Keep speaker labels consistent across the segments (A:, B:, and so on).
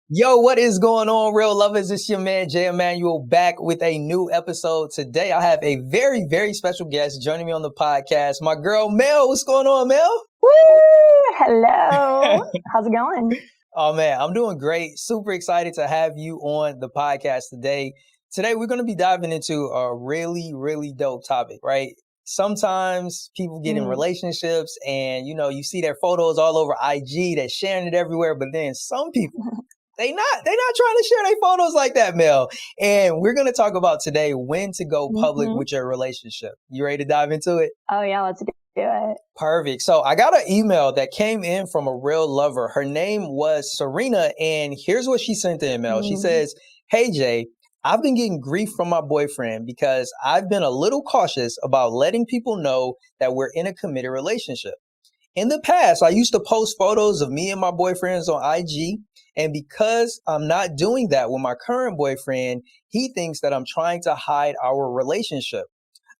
A: Yo, what is going on, real lovers? It's your man, J Immanuel, back with a new episode. Today, I have a very, very special guest joining me on the podcast. My girl, Mel. What's going on, Mel?
B: Woo! Hello. How's it going?
A: Oh, man, I'm doing great. Super excited to have you on the podcast today. Today, we're going to be diving into a really, really dope topic, right? Sometimes people get in relationships and, you see their photos all over IG, they're sharing it everywhere. But then some people, They not trying to share their photos like that, Mel. And we're going to talk about today when to go public with your relationship. You ready to dive into it?
B: Oh, yeah, let's do it.
A: Perfect. So I got an email that came in from a real lover. Her name was Serena, and here's what she sent the email. She says, "Hey, Jay, I've been getting grief from my boyfriend because I've been a little cautious about letting people know that we're in a committed relationship. In the past, I used to post photos of me and my boyfriends on IG. And because I'm not doing that with my current boyfriend, he thinks that I'm trying to hide our relationship.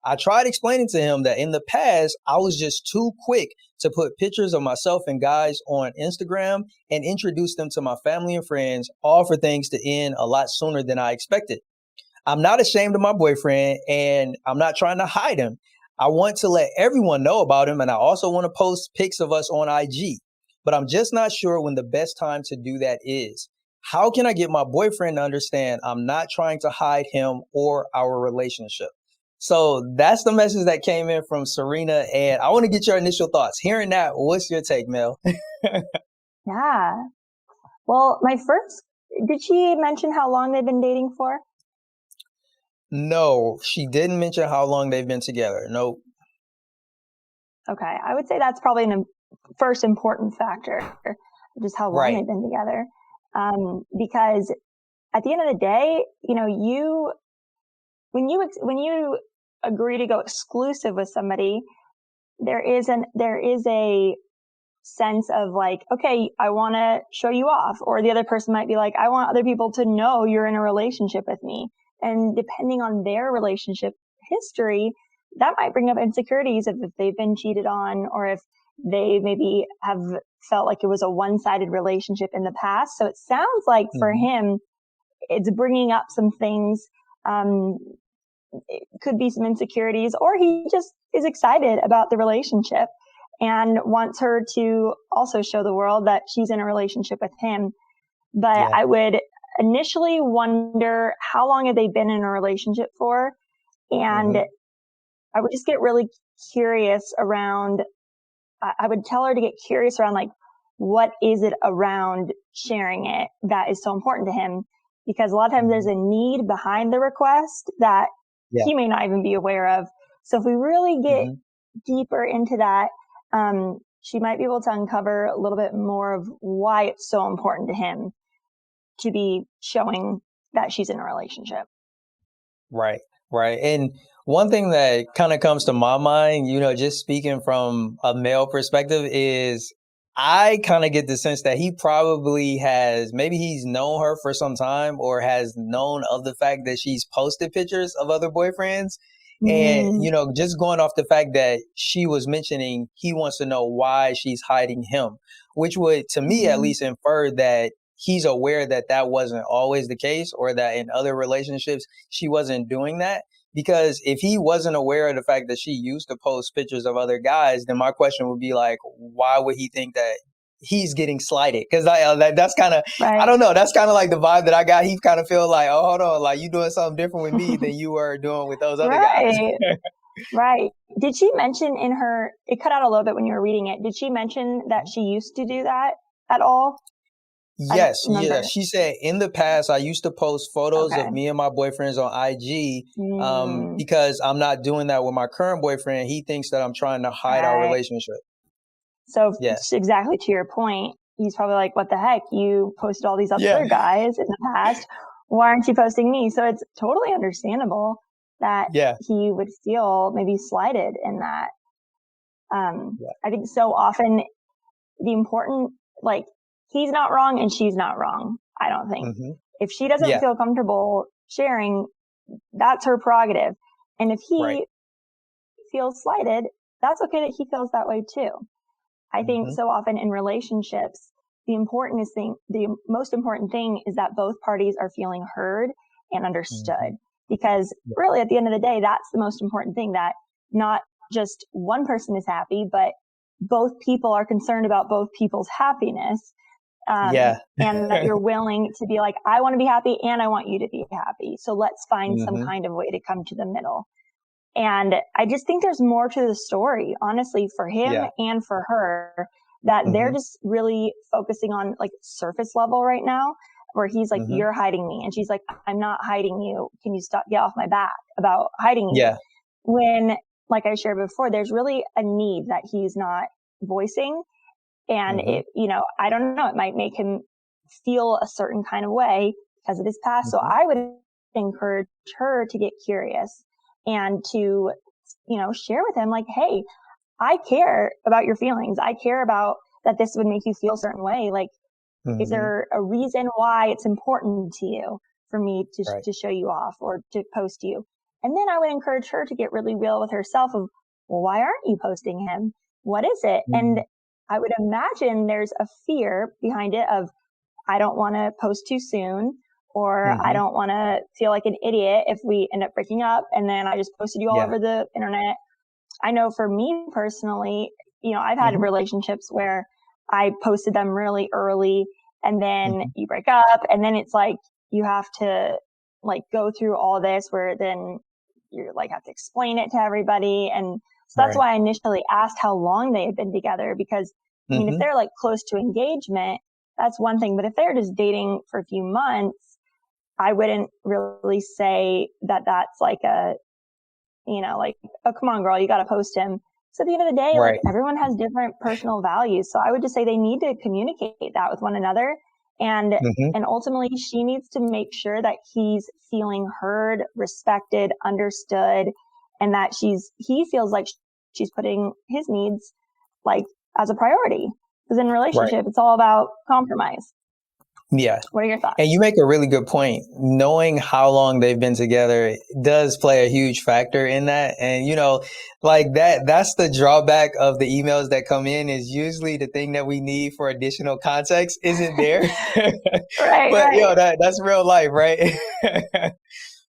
A: I tried explaining to him that in the past, I was just too quick to put pictures of myself and guys on Instagram and introduce them to my family and friends, all for things to end a lot sooner than I expected. I'm not ashamed of my boyfriend and I'm not trying to hide him. I want to let everyone know about him, and I also want to post pics of us on IG. But I'm just not sure when the best time to do that is. How can I get my boyfriend to understand I'm not trying to hide him or our relationship?" So that's the message that came in from Serena. And I want to get your initial thoughts. Hearing that, what's your take, Mel?
B: Yeah. Well, did she mention how long they've been dating for?
A: No, she didn't mention how long they've been together. Nope.
B: Okay. I would say that's probably first important factor, just how long they've been together. Because at the end of the day, when you agree to go exclusive with somebody, there is a sense of like, okay, I want to show you off. Or the other person might be like, I want other people to know you're in a relationship with me. And depending on their relationship history, that might bring up insecurities of if they've been cheated on or if they maybe have felt like it was a one-sided relationship in the past. So it sounds like for him, it's bringing up some things. It could be some insecurities, or he just is excited about the relationship and wants her to also show the world that she's in a relationship with him. But I would initially wonder how long have they been in a relationship for? And I would just get really curious around, I would tell her to get curious around like, what is it around sharing it that is so important to him? Because a lot of times there's a need behind the request that he may not even be aware of. So if we really get deeper into that, she might be able to uncover a little bit more of why it's so important to him to be showing that she's in a relationship.
A: Right. And one thing that kind of comes to my mind, just speaking from a male perspective, is I kind of get the sense that he probably maybe he's known her for some time or has known of the fact that she's posted pictures of other boyfriends. And, just going off the fact that she was mentioning he wants to know why she's hiding him, which would, to me, at least infer that he's aware that that wasn't always the case, or that in other relationships, she wasn't doing that. Because if he wasn't aware of the fact that she used to post pictures of other guys, then my question would be like, why would he think that he's getting slighted? Because that's kind of, I don't know, that's kind of like the vibe that I got. He kind of feel like, oh, hold on, like you doing something different with me than you were doing with those other guys.
B: Right. Did she mention it cut out a little bit when you were reading it. Did she mention that she used to do that at all?
A: Yes. She said, in the past, I used to post photos of me and my boyfriends on IG because I'm not doing that with my current boyfriend. He thinks that I'm trying to hide our relationship.
B: So exactly to your point, he's probably like, what the heck? You posted all these other guys in the past. Why aren't you posting me? So it's totally understandable that he would feel maybe slighted in that. I think so often the important, like, he's not wrong and she's not wrong. I don't think. If she doesn't feel comfortable sharing, that's her prerogative. And if he feels slighted, that's okay that he feels that way too. I think so often in relationships, the most important thing is that both parties are feeling heard and understood.
A: Mm-hmm.
B: Because really, at the end of the day, that's the most important thing, that not just one person is happy, but both people are concerned about both people's happiness.
A: Yeah.
B: And that you're willing to be like, I want to be happy and I want you to be happy. So let's find some
A: Mm-hmm.
B: kind of way to come to the middle. And I just think there's more to the story, honestly, for him
A: Yeah.
B: and for her, that they're
A: Mm-hmm.
B: just really focusing on like surface level right now, where he's like,
A: Mm-hmm.
B: you're hiding me. And she's like, I'm not hiding you. Can you stop, get off my back about hiding you?
A: Yeah.
B: When, like I shared before, there's really a need that he's not voicing. And
A: Mm-hmm.
B: it, I don't know, it might make him feel a certain kind of way because of his past. So
A: Mm-hmm.
B: I would encourage her to get curious and to, share with him like, hey, I care about your feelings. I care about that this would make you feel a certain way. Like, is
A: Mm-hmm.
B: there a reason why it's important to you for me
A: Right.
B: to show you off or to post you? And then I would encourage her to get really real with herself of, well, why aren't you posting him? What is it?
A: Mm-hmm.
B: And I would imagine there's a fear behind it of, I don't want to post too soon, or I
A: Mm-hmm.
B: don't want to feel like an idiot if we end up breaking up and then I just posted you all
A: Yeah.
B: over the internet. I know for me personally, I've had
A: Mm-hmm.
B: relationships where I posted them really early and then
A: Mm-hmm.
B: you break up and then it's like you have to like go through all this where then you like have to explain it to everybody. And so that's
A: Right.
B: why I initially asked how long they had been together, because I mean, if
A: Mm-hmm.
B: they're like close to engagement, that's one thing. But if they're just dating for a few months, I wouldn't really say that that's like like, oh, come on, girl, you got to post him. So at the end of the day, like
A: Right.
B: everyone has different personal values. So I would just say they need to communicate that with one another. And,
A: Mm-hmm.
B: and ultimately she needs to make sure that he's feeling heard, respected, understood, and that he feels like she's putting his needs like as a priority. Because in a
A: Right.
B: relationship, it's all about compromise.
A: Yeah.
B: What are your thoughts?
A: And you make a really good point. Knowing how long they've been together does play a huge factor in that. And, like that's the drawback of the emails that come in, is usually the thing that we need for additional context isn't there.
B: Right,
A: But,
B: right.
A: that's real life, right?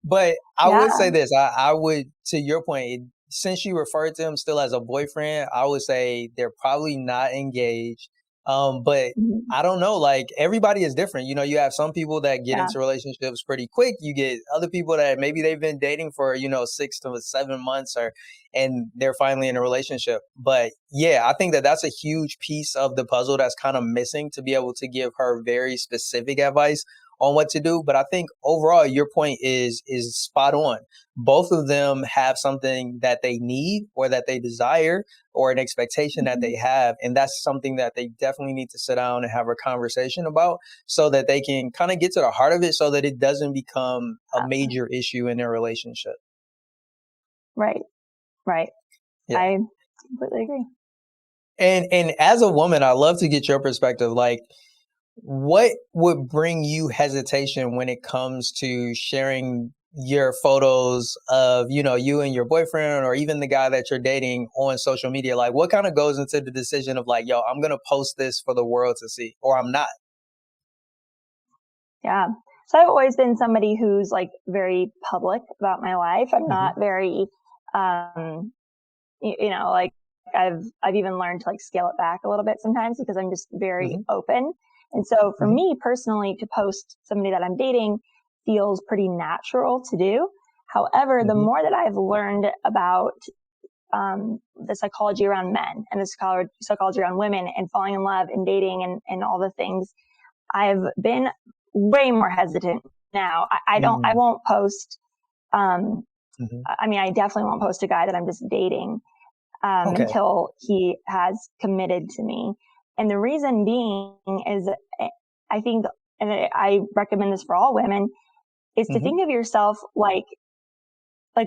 A: But I would
B: Yeah.
A: say this, I would, to your point, since you referred to him still as a boyfriend, I would say they're probably not engaged. But
B: Mhm.
A: I don't know, like everybody is different. You have some people that get
B: Yeah.
A: into relationships pretty quick. You get other people that maybe they've been dating for, 6 to 7 months and they're finally in a relationship. But yeah, I think that that's a huge piece of the puzzle that's kind of missing to be able to give her very specific advice on what to do. But I think overall your point is spot on. Both of them have something that they need or that they desire or an expectation that
B: Mhm.
A: they have. And that's something that they definitely need to sit down and have a conversation about so that they can kind of get to the heart of it so that it doesn't become a major issue in their relationship.
B: Right. Right.
A: Yeah.
B: I completely agree.
A: And as a woman, I love to get your perspective. Like, what would bring you hesitation when it comes to sharing your photos of, you and your boyfriend or even the guy that you're dating on social media? Like, what kind of goes into the decision of like, yo, I'm going to post this for the world to see, or I'm not?
B: Yeah. So I've always been somebody who's like very public about my life. I'm
A: Mm-hmm.
B: not very, um, like I've even learned to like scale it back a little bit sometimes because I'm just very
A: Mm-hmm.
B: open. And so for
A: Mm-hmm.
B: me personally, to post somebody that I'm dating feels pretty natural to do. However, the
A: Mm-hmm.
B: more that I've learned about the psychology around men and the psychology around women and falling in love and dating and all the things, I've been way more hesitant now. I
A: Mm-hmm.
B: won't post, um,
A: Mm-hmm.
B: I mean, I definitely won't post a guy that I'm just dating,
A: Okay.
B: until he has committed to me. And the reason being is I think, and I recommend this for all women, is to
A: Mm-hmm.
B: think of yourself like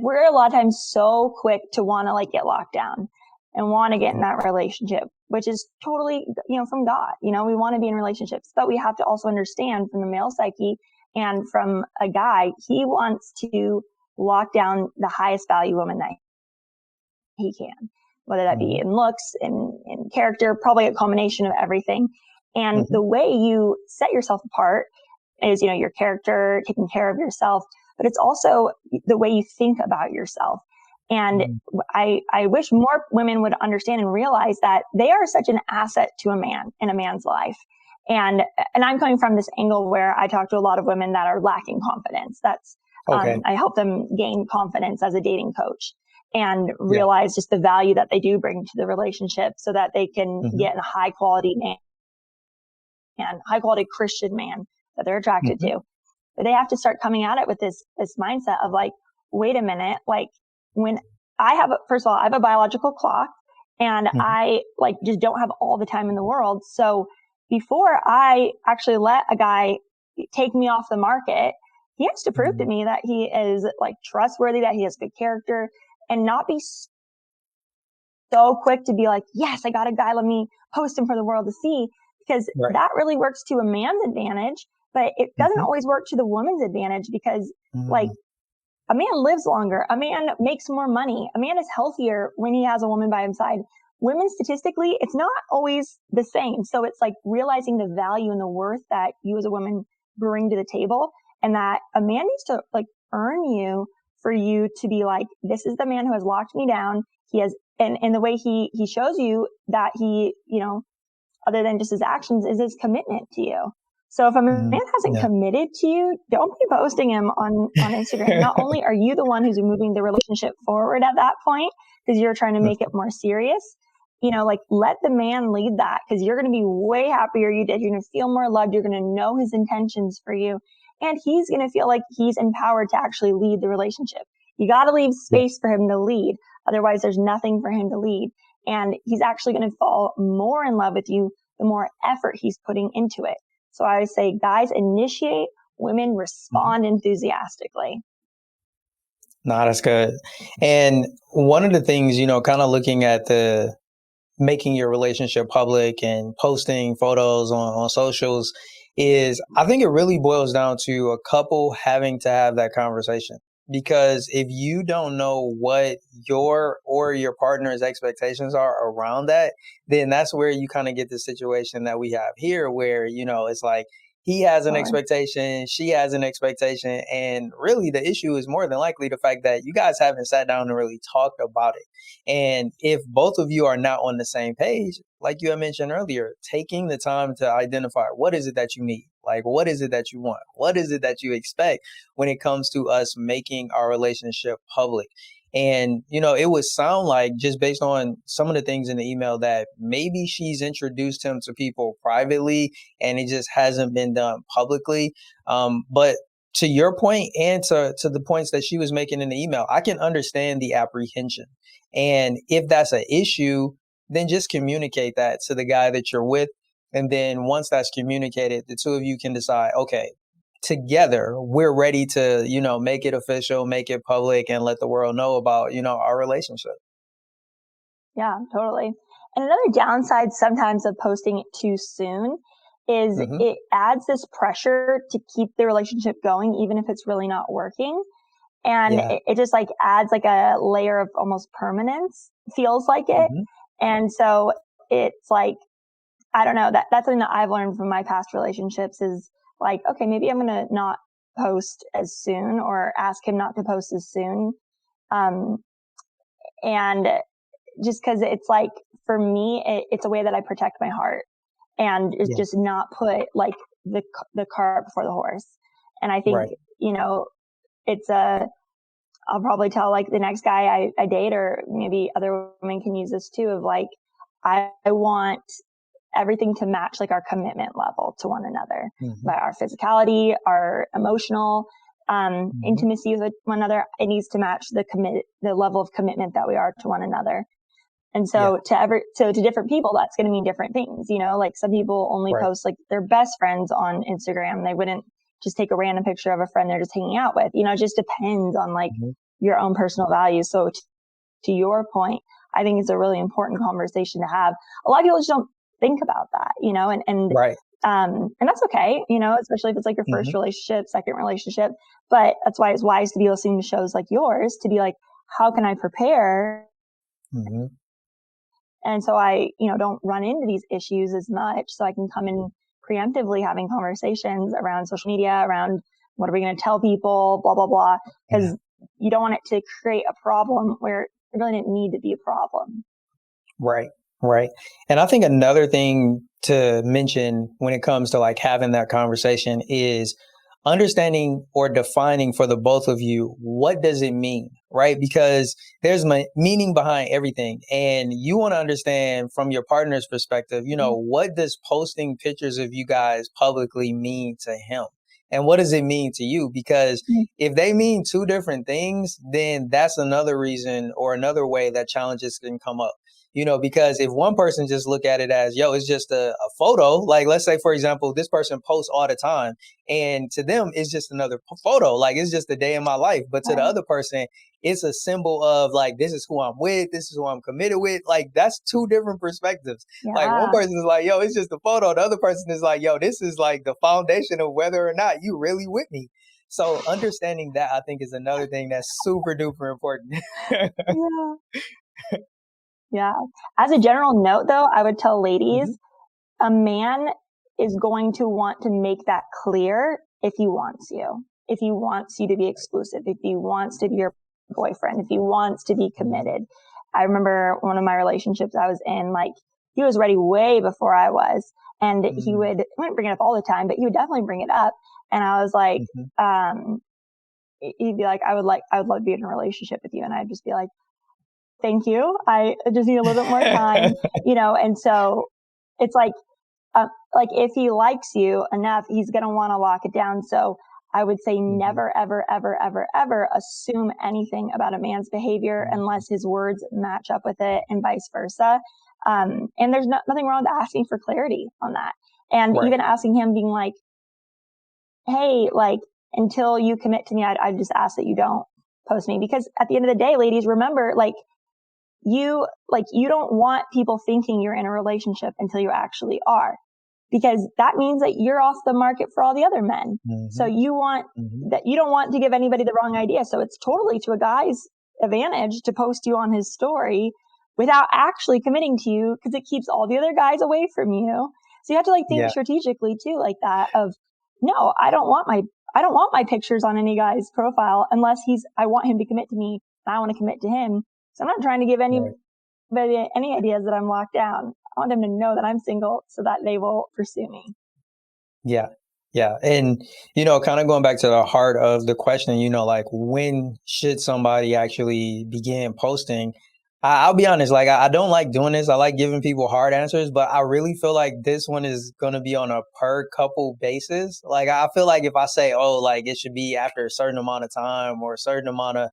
B: we're a lot of times so quick to want to like get locked down and want to get in that relationship, which is totally, from God. We want to be in relationships, but we have to also understand from the male psyche and from a guy, he wants to lock down the highest value woman that he can, whether that be
A: Mm-hmm.
B: in looks, in character, probably a combination of everything. And
A: Mm-hmm.
B: the way you set yourself apart is, your character, taking care of yourself, but it's also the way you think about yourself. And I wish more women would understand and realize that they are such an asset to a man in a man's life. And I'm coming from this angle where I talk to a lot of women that are lacking confidence.
A: Okay.
B: I help them gain confidence as a dating coach and
A: Yeah.
B: realize just the value that they do bring to the relationship so that they can
A: Mm-hmm.
B: get a high quality man and high quality Christian man that they're attracted
A: Mm-hmm.
B: to. But they have to start coming at it with this mindset of like, wait a minute, like when first of all, I have a biological clock and
A: Mm-hmm.
B: I like just don't have all the time in the world. So before I actually let a guy take me off the market, he has to prove to me that he is like trustworthy, that he has good character, and not be so quick to be like, yes, I got a guy, let me post him for the world to see, because
A: Right.
B: that really works to a man's advantage, but it doesn't
A: Mm-hmm.
B: always work to the woman's advantage because like
A: Mm-hmm.
B: a man lives longer. A man makes more money. A man is healthier when he has a woman by his side. Women statistically, it's not always the same. So it's like realizing the value and the worth that you as a woman bring to the table, and that a man needs to like earn you for you to be like, this is the man who has locked me down. He has, and the way he shows you that he, other than just his actions, is his commitment to you. So if a man hasn't
A: Yeah.
B: committed to you, don't be posting him on Instagram. Not only are you the one who's moving the relationship forward at that point, because you're trying to make it more serious, like let the man lead that, because you're going to be way happier you did. You're going to feel more loved. You're going to know his intentions for you. And he's going to feel like he's empowered to actually lead the relationship. You got to leave
A: Yeah.
B: space for him to lead. Otherwise, there's nothing for him to lead. And he's actually going to fall more in love with you the more effort he's putting into it. So I would say, guys, initiate, women
A: Mm-hmm.
B: respond enthusiastically.
A: No, that's good. And one of the things, kind of looking at the making your relationship public and posting photos on socials is, I think it really boils down to a couple having to have that conversation. Because if you don't know what your or your partner's expectations are around that, then that's where you kind of get the situation that we have here, where, it's like he has an
B: Totally.
A: expectation, she has an expectation. And really, the issue is more than likely the fact that you guys haven't sat down and really talked about it. And if both of you are not on the same page, like you had mentioned earlier, taking the time to identify what is it that you need? Like, what is it that you want? What is it that you expect when it comes to us making our relationship public? And, it would sound like, just based on some of the things in the email, that maybe she's introduced him to people privately and it just hasn't been done publicly. But to your point and to the points that she was making in the email, I can understand the apprehension. And if that's an issue, then just communicate that to the guy that you're with. And then once that's communicated, the two of you can decide, okay, together, we're ready to, make it official, make it public, and let the world know about, our relationship.
B: Yeah, totally. And another downside sometimes of posting it too soon is
A: Hmm.
B: it adds this pressure to keep the relationship going, even if it's really not working. And
A: Yeah.
B: it just like adds like a layer of almost permanence, feels like it.
A: Hmm.
B: And so it's like, I don't know, that's something that I've learned from my past relationships is like, okay, maybe I'm going to not post as soon, or ask him not to post as soon. Um, and just cause it's like, for me, it's a way that I protect my heart, and it's
A: Yeah.
B: just not put like the cart before the horse. And I think,
A: Right.
B: it's I'll probably tell like the next guy I date, or maybe other women can use this too, of like, I want everything to match like our commitment level to one another,
A: Hmm.
B: by our physicality, our emotional,
A: Hmm.
B: intimacy with one another. It needs to match the level of commitment that we are to one another. And
A: Yeah.
B: so to different people, that's going to mean different things, like some people only
A: Right.
B: post like their best friends on Instagram. They wouldn't just take a random picture of a friend they're just hanging out with. It just depends on like
A: Hmm.
B: your own personal values. So to your point, I think it's a really important conversation to have. A lot of people just don't think about that,
A: Right.
B: and that's okay, especially if it's like your
A: Hmm.
B: first relationship, second relationship. But that's why it's wise to be listening to shows like yours to be like, how can I prepare
A: Hmm.
B: And so I, don't run into these issues as much. So I can come in preemptively having conversations around social media, around what are we going to tell people, blah, blah, blah. Because you don't want it to create a problem where it really didn't need to be a problem.
A: Right. Right. And I think another thing to mention when it comes to like having that conversation is understanding or defining for the both of you, what does it mean? Right. Because there's meaning behind everything. And you want to understand from your partner's perspective, what does posting pictures of you guys publicly mean to him? And what does it mean to you? Because if they mean two different things, then that's another reason or another way that challenges can come up. Because if one person just look at it as, yo, it's just a photo, like let's say, for example, this person posts all the time and to them, it's just another photo, like it's just a day in my life. But to the other person, it's a symbol of like, this is who I'm with. This is who I'm committed with. Like that's two different perspectives.
B: Yeah.
A: Like one person is like, yo, it's just a photo. The other person is like, yo, this is like the foundation of whether or not you really with me. So understanding that, I think, is another thing that's super duper important.
B: Yeah. Yeah. As a general note, though, I would tell ladies, a man is going to want to make that clear if he wants you. If he wants you to be exclusive, if he wants to be your boyfriend, if he wants to be committed. I remember one of my relationships I was in, like, he was ready way before I was. And he wouldn't bring it up all the time, but he would definitely bring it up. And I was like, he'd be like, I would love to be in a relationship with you. And I'd just be like, thank you. I just need a little bit more time, and so it's like if he likes you enough, he's going to want to lock it down. So I would say never, ever, ever, ever, ever assume anything about a man's behavior unless his words match up with it and vice versa. And there's nothing wrong with asking for clarity on that. And even asking him being like, hey, like, until you commit to me, I just ask that you don't post me. Because at the end of the day, ladies, remember, like, you don't want people thinking you're in a relationship until you actually are, because that means that you're off the market for all the other men. So you want that, you don't want to give anybody the wrong idea. So it's totally to a guy's advantage to post you on his story without actually committing to you, because it keeps all the other guys away from you. So you have to like think strategically too, like that of, no, I don't want my pictures on any guy's profile unless I want him to commit to me. And I want to commit to him. So I'm not trying to give anybody any ideas that I'm locked down. I want them to know that I'm single so that they will pursue me.
A: Yeah. Yeah. And, kind of going back to the heart of the question, like when should somebody actually begin posting? I'll be honest, like I don't like doing this. I like giving people hard answers, but I really feel like this one is going to be on a per couple basis. Like I feel like if I say, oh, like it should be after a certain amount of time or a certain amount of,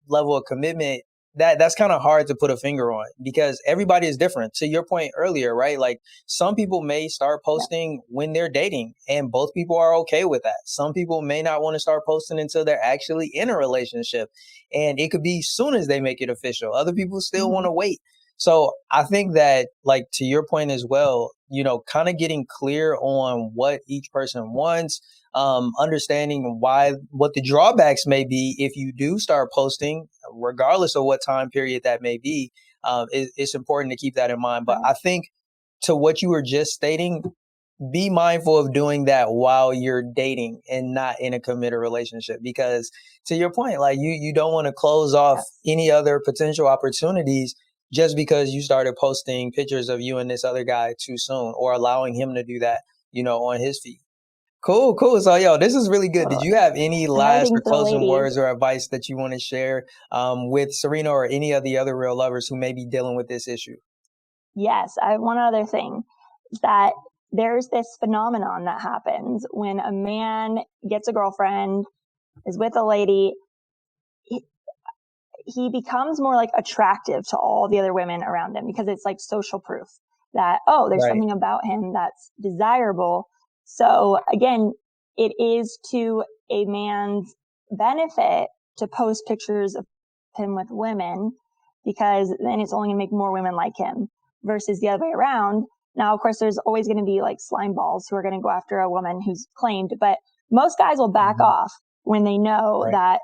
A: level of commitment, that's kind of hard to put a finger on because everybody is different. To your point earlier, right? Like some people may start posting when they're dating and both people are okay with that. Some people may not want to start posting until they're actually in a relationship, and it could be soon as they make it official. Other people still want to wait. So I think that, like, to your point as well, kind of getting clear on what each person wants, understanding what the drawbacks may be if you do start posting, regardless of what time period that may be. It's important to keep that in mind. But I think to what you were just stating, be mindful of doing that while you're dating and not in a committed relationship, because to your point, like you don't want to close off any other potential opportunities just because you started posting pictures of you and this other guy too soon, or allowing him to do that, on his feed. Cool. So, yo, this is really good. Did you have any last or closing words or advice that you want to share with Serena or any of the other real lovers who may be dealing with this issue?
B: Yes. I have one other thing, that there's this phenomenon that happens when a man gets a girlfriend, is with a lady. He becomes more like attractive to all the other women around him because it's like social proof that, oh, there's something about him that's desirable. So again, it is to a man's benefit to post pictures of him with women, because then it's only going to make more women like him, versus the other way around. Now, of course, there's always going to be like slime balls who are going to go after a woman who's claimed, but most guys will back off when they know that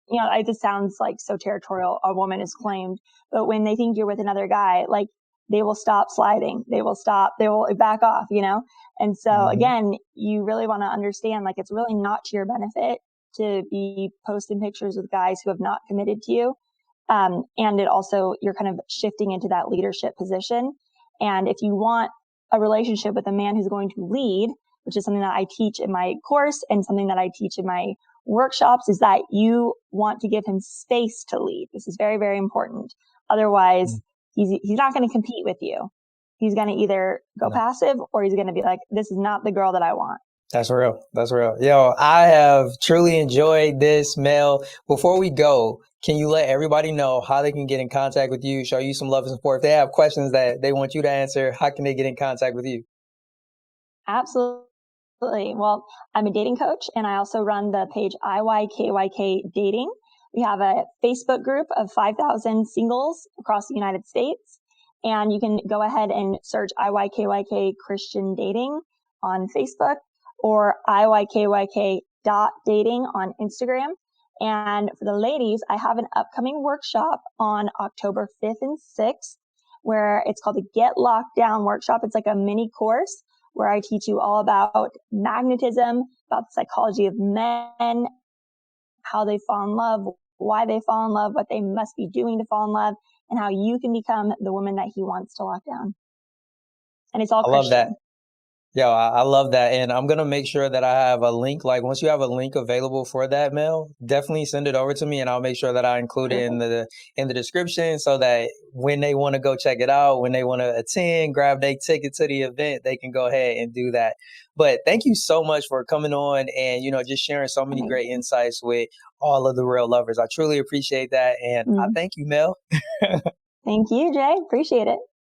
B: it just sounds like so territorial. A woman is claimed, but when they think you're with another guy, like they will stop sliding. They will back off, And so again, you really want to understand, like, it's really not to your benefit to be posting pictures with guys who have not committed to you. And it also, you're kind of shifting into that leadership position. And if you want a relationship with a man who's going to lead, which is something that I teach in my course and something that I teach in my workshops, is that you want to give him space to lead. This is very, very important. Otherwise, he's not going to compete with you. He's going to either go passive, or he's going to be like, this is not the girl that I want.
A: That's real. That's real. Yo, I have truly enjoyed this, Mel. Before we go, can you let everybody know how they can get in contact with you, show you some love and support? If they have questions that they want you to answer, how can they get in contact with you?
B: Absolutely. Well, I'm a dating coach, and I also run the page IYKYK Dating. We have a Facebook group of 5,000 singles across the United States. And you can go ahead and search IYKYK Christian Dating on Facebook, or IYKYK .dating on Instagram. And for the ladies, I have an upcoming workshop on October 5th and 6th, where it's called the Get Locked Down Workshop. It's like a mini course where I teach you all about magnetism, about the psychology of men, how they fall in love, why they fall in love, what they must be doing to fall in love, and how you can become the woman that he wants to lock down. And it's all Christian.
A: I love that. Yo, I love that. And I'm going to make sure that I have a link. Like, once you have a link available for that, Mel, definitely send it over to me, and I'll make sure that I include it in the description, so that when they want to go check it out, when they want to attend, grab their ticket to the event, they can go ahead and do that. But thank you so much for coming on and, just sharing so many great insights with all of the real lovers. I truly appreciate that. And I thank you, Mel.
B: Thank you, Jay. Appreciate it.